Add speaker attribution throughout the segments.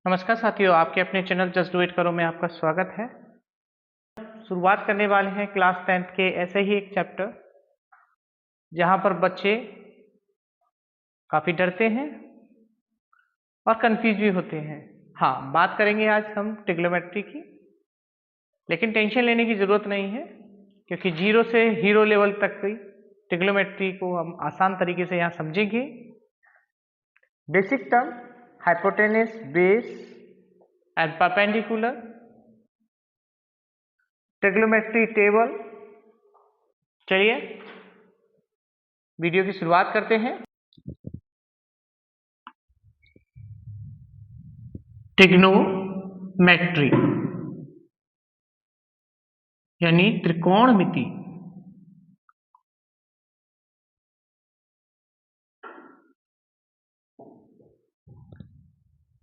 Speaker 1: नमस्कार साथियों, आपके अपने चैनल जस्ट डू इट करो में आपका स्वागत है। शुरुआत करने वाले हैं क्लास 10th के ऐसे ही एक चैप्टर जहां पर बच्चे काफ़ी डरते हैं और कंफ्यूज भी होते हैं। हाँ, बात करेंगे आज हम ट्रिग्नोमेट्री की, लेकिन टेंशन लेने की ज़रूरत नहीं है क्योंकि जीरो से हीरो लेवल तक की ट्रिग्नोमेट्री को हम आसान तरीके से यहाँ समझेंगे। Basic term hypotenuse, base and perpendicular, trigonometry table. चलिए वीडियो की शुरुआत करते हैं। ट्रिग्नोमेट्री यानी त्रिकोणमिति।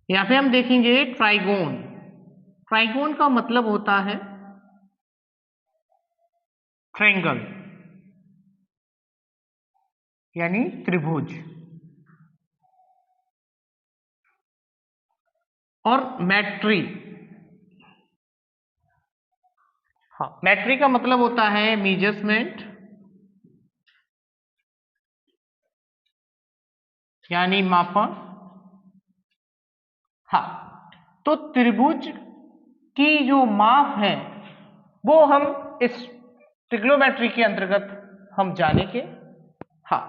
Speaker 1: यहां पे हम देखेंगे ट्राइगोन। ट्राइगोन का मतलब होता है ट्रायंगल यानी त्रिभुज, और मैट्री, हाँ, मैट्री का मतलब होता है मेजरमेंट यानी मापन। हाँ, तो त्रिभुज की जो माप है वो हम इस ट्रिग्नोमेट्री के अंतर्गत हम जानेंगे। हाँ,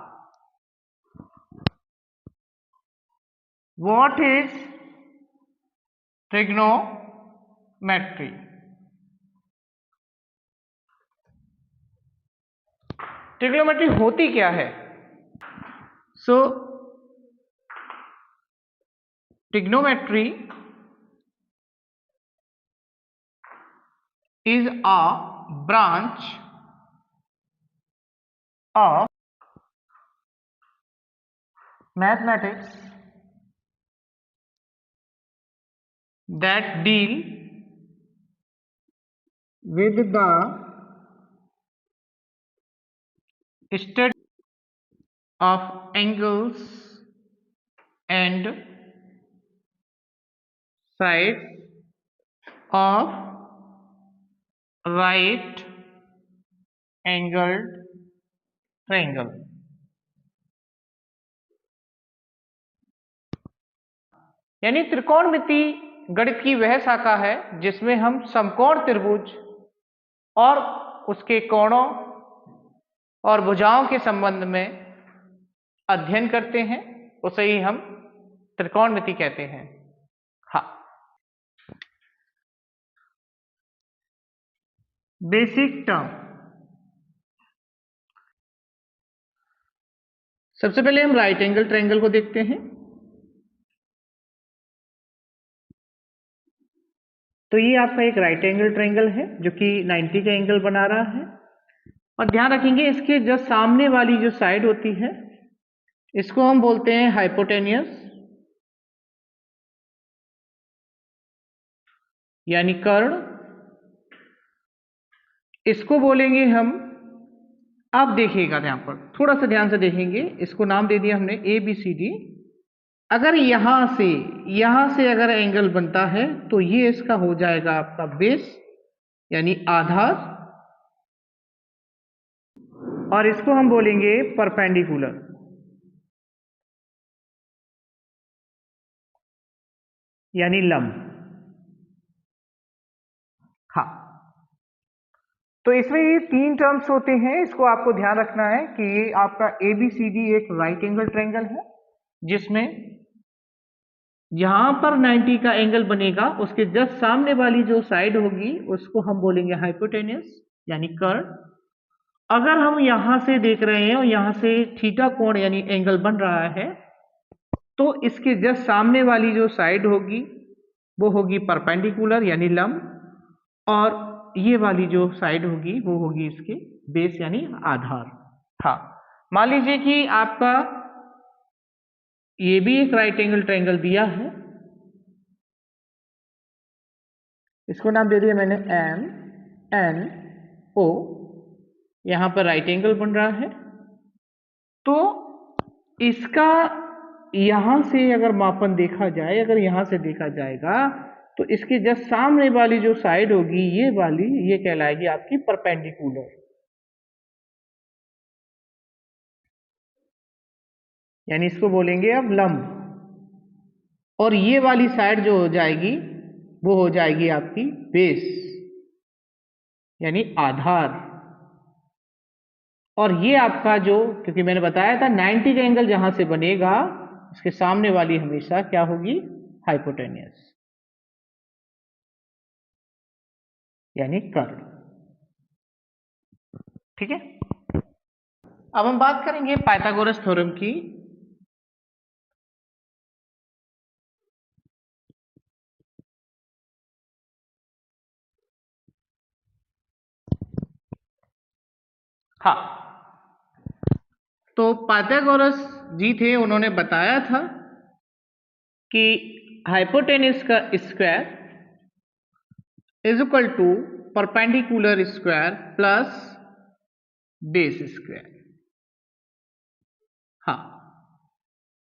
Speaker 1: व्हाट इज ट्रिग्नोमेट्री? ट्रिग्नोमेट्री होती क्या है? सो trigonometry is a branch of mathematics that deal with the study of angles and sides of right angled triangle। यानी त्रिकोणमिति गणित की वह शाखा है जिसमें हम समकोण त्रिभुज और उसके कोणों और भुजाओं के संबंध में अध्ययन करते हैं, उसे ही हम त्रिकोणमिति कहते हैं। हाँ, बेसिक टर्म। सबसे पहले हम राइट एंगल ट्रायंगल को देखते हैं। तो ये आपका एक राइट एंगल ट्रायंगल है जो कि 90 का एंगल बना रहा है, और ध्यान रखेंगे इसके जो सामने वाली जो साइड होती है इसको हम बोलते हैं हाइपोटेनियस यानी कर्ण। इसको बोलेंगे हम, आप देखिएगा यहाँ पर थोड़ा सा ध्यान से देखेंगे, इसको नाम दे दिया हमने ABCD। अगर यहां से अगर एंगल बनता है तो ये इसका हो जाएगा आपका बेस यानी आधार, और इसको हम बोलेंगे परपेंडिकुलर यानी लंब। हाँ, तो इसमें ये तीन टर्म्स होते हैं, इसको आपको ध्यान रखना है कि ये आपका ABCD एक राइट एंगल ट्रायंगल है जिसमें यहां पर 90 का एंगल बनेगा, उसके जस्ट सामने वाली जो साइड होगी उसको हम बोलेंगे हाइपोटेनियस यानी कर्ण। अगर हम यहां से देख रहे हैं और यहां से थीटा कोण यानी एंगल बन रहा है तो इसके जस्ट सामने वाली जो साइड होगी वो होगी परपेंडिकुलर यानी लंब, और ये वाली जो साइड होगी वो होगी इसके बेस यानी आधार। हाँ, मान लीजिए कि आपका ये भी एक राइट एंगल ट्रायंगल दिया है, इसको नाम दे दिया मैंने MNO। यहां पर राइट एंगल बन रहा है, तो इसका यहां से अगर मापन देखा जाए, अगर यहां से देखा जाएगा तो इसके जस्ट सामने वाली जो साइड होगी ये वाली, ये कहलाएगी आपकी परपेंडिकुलर, यानी इसको बोलेंगे अब लंब। और ये वाली साइड जो हो जाएगी वो हो जाएगी आपकी बेस, यानी आधार। और ये आपका जो, क्योंकि मैंने बताया था 90 का एंगल जहां से बनेगा उसके सामने वाली हमेशा क्या होगी, हाइपोटेनियस, यानी कर्व। ठीक है, अब हम बात करेंगे पाइथागोरस थ्योरम की। हाँ, तो पाइथागोरस जी थे, उन्होंने बताया था कि हाइपोटेनिस का square is equal to perpendicular square plus base square. हाँ,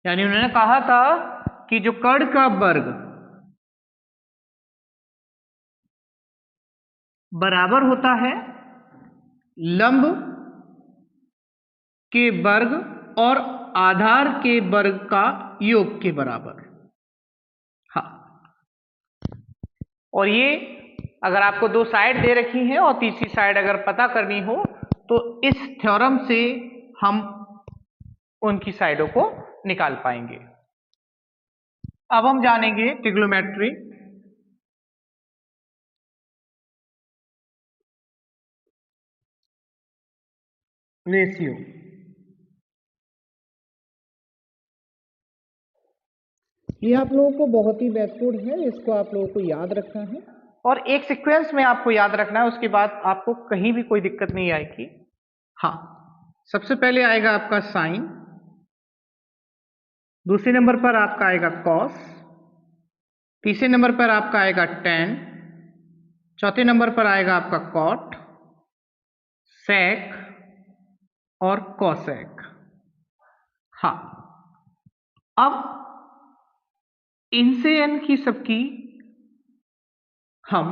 Speaker 1: यानी उन्होंने कहा था कि जो कर्ण का वर्ग बराबर होता है लंब के वर्ग और आधार के वर्ग का योग के बराबर। हाँ, और ये अगर आपको दो साइड दे रखी हैं और तीसरी साइड अगर पता करनी हो तो इस थ्योरम से हम उनकी साइडों को निकाल पाएंगे। अब हम जानेंगे ट्रिग्नोमेट्री। रेशियो, ये आप लोगों को बहुत ही महत्वपूर्ण है, इसको आप लोगों को याद रखना है और एक सीक्वेंस में आपको याद रखना है, उसके बाद आपको कहीं भी कोई दिक्कत नहीं आएगी। हाँ, सबसे पहले आएगा आपका साइन, दूसरे नंबर पर आपका आएगा कॉस, तीसरे नंबर पर आपका आएगा टेन, चौथे नंबर पर आएगा आपका कॉट, सेक और कॉसेक। हाँ, अब इनसे एन की सबकी हम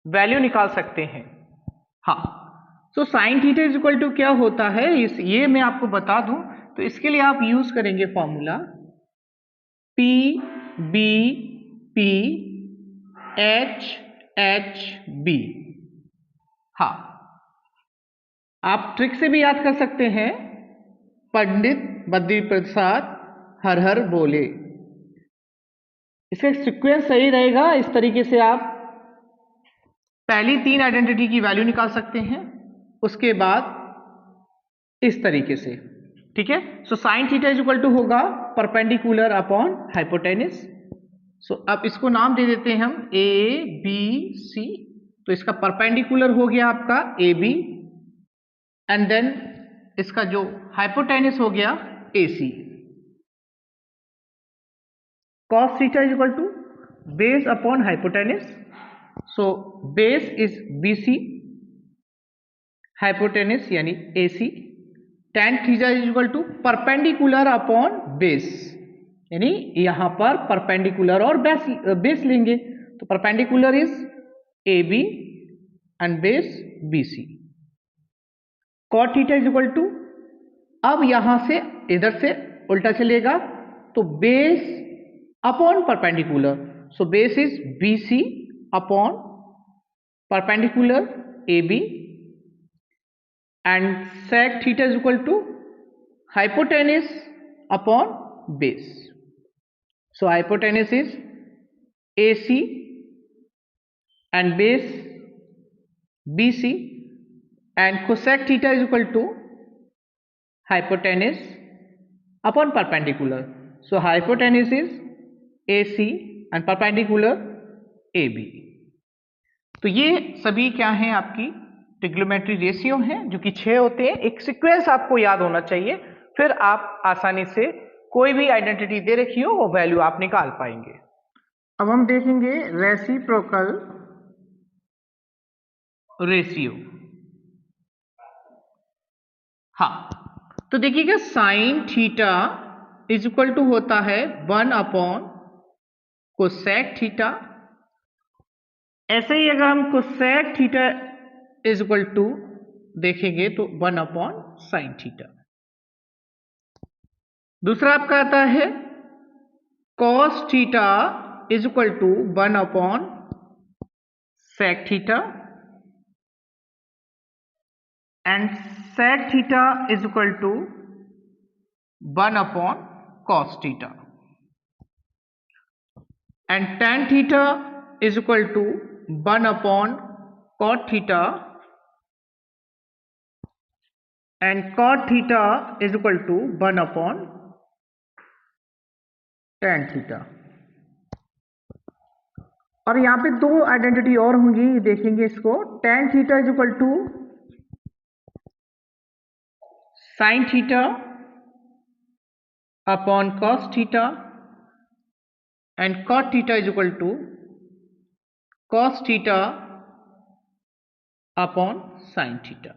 Speaker 1: वैल्यू निकाल सकते हैं। हाँ, तो sine theta is equal to क्या होता है, ये मैं आपको बता दूं तो इसके लिए आप यूज करेंगे formula P B P H H B। हाँ, आप ट्रिक से भी याद कर सकते हैं, पंडित बद्री प्रसाद हर हर बोले। इसका सीक्वेंस सही रहेगा, इस तरीके से आप पहली तीन आइडेंटिटी की वैल्यू निकाल सकते हैं, उसके बाद इस तरीके से। ठीक है, so sine theta is equal to होगा परपेंडिकुलर अपॉन हाइपोटेनिस। सो अब इसको नाम दे देते हैं हम ए बी सी, तो इसका परपेंडिकुलर हो गया आपका ए बी, एंड देन इसका जो हाइपोटेनिस हो गया ए सी। cos theta is equal to base upon hypotenuse, so base is BC, hypotenuse यानी AC, tan theta is equal to perpendicular upon base, यानी यहां पर परपेंडिकुलर और बेस लेंगे, तो perpendicular is AB and base BC। cot theta is equal to, अब यहां से इधर से उल्टा चलेगा तो base upon perpendicular, so base is BC upon perpendicular AB and sec theta is equal to hypotenuse upon base, so hypotenuse is AC and base BC and cosec theta is equal to hypotenuse upon perpendicular, so hypotenuse is AC and perpendicular AB। तो ये सभी क्या हैं, आपकी trigonometry ratio हैं जो कि 6 होते हैं। एक सीक्वेंस आपको याद होना चाहिए, फिर आप आसानी से कोई भी आइडेंटिटी दे रखी हो वो वैल्यू आप निकाल पाएंगे। अब हम देखेंगे रेसिप्रोकल रेशियो। हाँ, तो देखिएगा sine theta is equal to होता है 1 अपॉन कोसेक थीटा। ऐसे ही अगर हम cosec theta is equal to देखेंगे तो 1 अपॉन साइन थीटा। दूसरा आपका आता है cos theta is equal to 1 upon sec theta and sec theta is equal to 1 upon cos theta and tan theta is equal to 1 upon cot theta and cot theta is equal to 1 upon tan theta। और यहाँ पे दो identity और होंगी, देखेंगे इसको। tan theta is equal to sine theta upon cos theta and cot theta is equal to cos theta upon sine theta.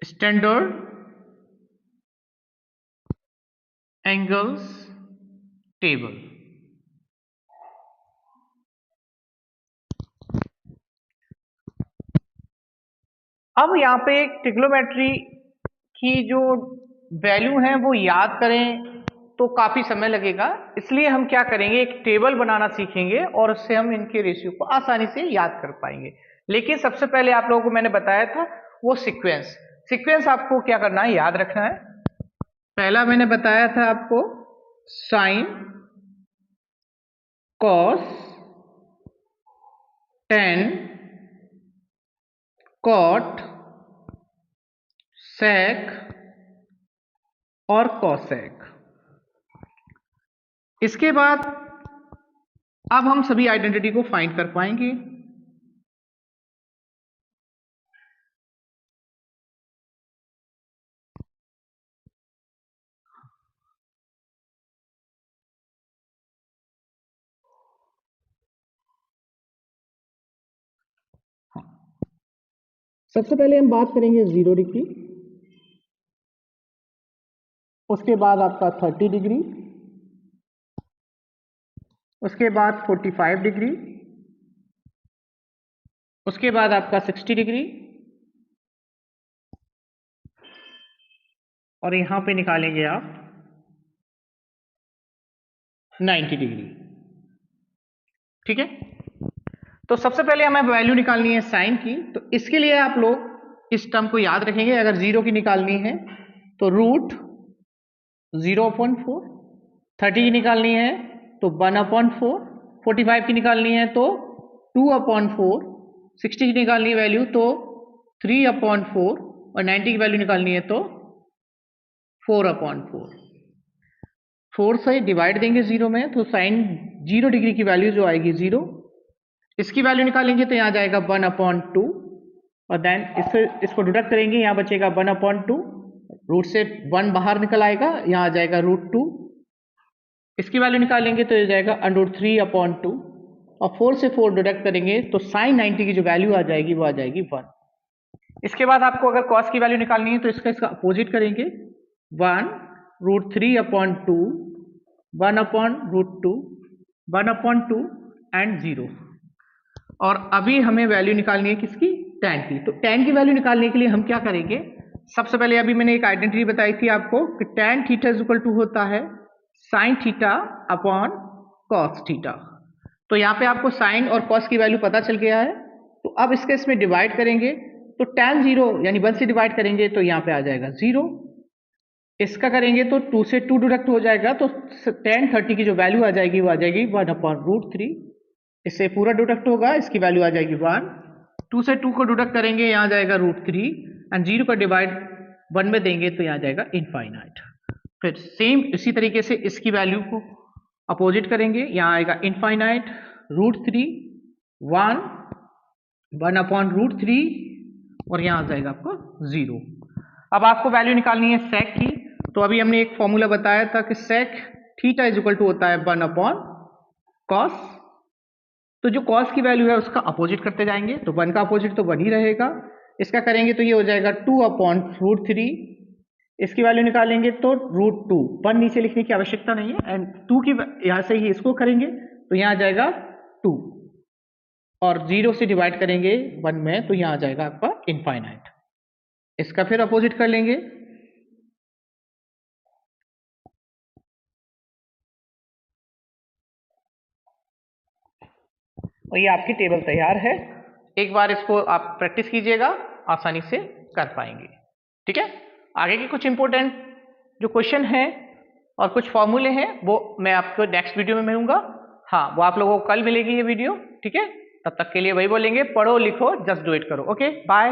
Speaker 1: Standard angles table. अब यहाँ पे ट्रिग्नोमेट्री की जो वैल्यू है वो याद करें तो काफी समय लगेगा, इसलिए हम क्या करेंगे, एक टेबल बनाना सीखेंगे और उससे हम इनके रेशियो को आसानी से याद कर पाएंगे। लेकिन सबसे पहले आप लोगों को मैंने बताया था वो सीक्वेंस आपको क्या करना है, याद रखना है। पहला मैंने बताया था आपको साइन, कॉस, टेन, कॉट, सेक और कॉसेक। इसके बाद अब हम सभी आइडेंटिटी को फाइंड कर पाएंगे। सबसे पहले हम बात करेंगे 0 डिग्री, उसके बाद आपका 30 डिग्री, उसके बाद 45 डिग्री, उसके बाद आपका 60 डिग्री और यहां पे निकालेंगे आप 90 डिग्री। ठीक है, तो सबसे पहले हमें वैल्यू निकालनी है साइन की, तो इसके लिए आप लोग इस टर्म को याद रखेंगे। अगर 0 की निकालनी है तो रूट 0/4, 30 की निकालनी है तो 1/4, 45 की निकालनी है तो 2/4, 60 की निकालनी है वैल्यू तो 3/4 और 90 की वैल्यू निकालनी है तो 4/4। 4 से डिवाइड देंगे 0 में तो साइन 0 डिग्री की वैल्यू जो आएगी 0, इसकी वैल्यू निकालेंगे तो यहाँ जाएगा 1/2 और देन इसको डिडक्ट करेंगे, यहाँ बचेगा 1/2, रूट से 1 बाहर निकल आएगा, यहाँ आ जाएगा √2। इसकी वैल्यू निकालेंगे तो ये जाएगा √3/2 और 4 से 4 डिडक्ट करेंगे तो साइन 90 की जो वैल्यू आ जाएगी वो आ जाएगी 1। इसके बाद आपको अगर कॉस की वैल्यू निकालनी है तो इसका अपोजिट करेंगे, 1 √3/2, 1/√2, 1/2 एंड 0। और अभी हमें वैल्यू निकालनी है किसकी, tan की। तो tan की वैल्यू निकालने के लिए हम क्या करेंगे, सबसे पहले अभी मैंने एक आइडेंटिटी बताई थी आपको कि tan theta is equal to होता है sine theta upon cos theta. तो यहाँ पे आपको साइन और कॉस की वैल्यू पता चल गया है, तो अब इसके इसमें डिवाइड करेंगे तो tan 0 यानी 1 से डिवाइड करेंगे तो यहाँ पे आ जाएगा 0। इसका करेंगे तो 2 से 2 डिडक्ट हो जाएगा तो tan 30 की जो वैल्यू आ जाएगी वो आ जाएगी 1/√3। इससे पूरा डिडक्ट होगा, इसकी वैल्यू आ जाएगी 1। 2 से 2 को डिडक्ट करेंगे, यहाँ जाएगा √3 एंड 0 का डिवाइड 1 में देंगे तो यहाँ जाएगा इनफाइनाइट। फिर सेम इसी तरीके से इसकी वैल्यू को अपोजिट करेंगे, यहाँ आएगा इनफाइनाइट, √3, 1, 1/√3 और यहाँ आ जाएगा आपको 0। अब आपको वैल्यू निकालनी है सेक की, तो अभी हमने एक फॉर्मूला बताया था कि sec theta is equal to होता है 1/cos। तो जो cos की वैल्यू है उसका अपोजिट करते जाएंगे, तो 1 का अपोजिट तो 1 ही रहेगा। इसका करेंगे तो ये हो जाएगा 2/√3 इसकी वैल्यू निकालेंगे तो √2, 1 नीचे लिखने की आवश्यकता नहीं है, एंड 2 की यहां से ही इसको करेंगे तो यहां आ जाएगा 2, और 0 से डिवाइड करेंगे 1 में तो यहां आ जाएगा आपका इनफाइनाइट। इसका फिर अपोजिट कर लेंगे, और ये आपकी टेबल तैयार है। एक बार इसको आप प्रैक्टिस कीजिएगा, आसानी से कर पाएंगे। ठीक है, आगे के कुछ इंपॉर्टेंट जो क्वेश्चन हैं और कुछ फॉर्मूले हैं वो मैं आपको नेक्स्ट वीडियो में मिलूंगा। हाँ, वो आप लोगों को कल मिलेगी ये वीडियो। ठीक है, तब तक के लिए वही बोलेंगे, पढ़ो लिखो जस्ट डू इट करो। Okay, bye.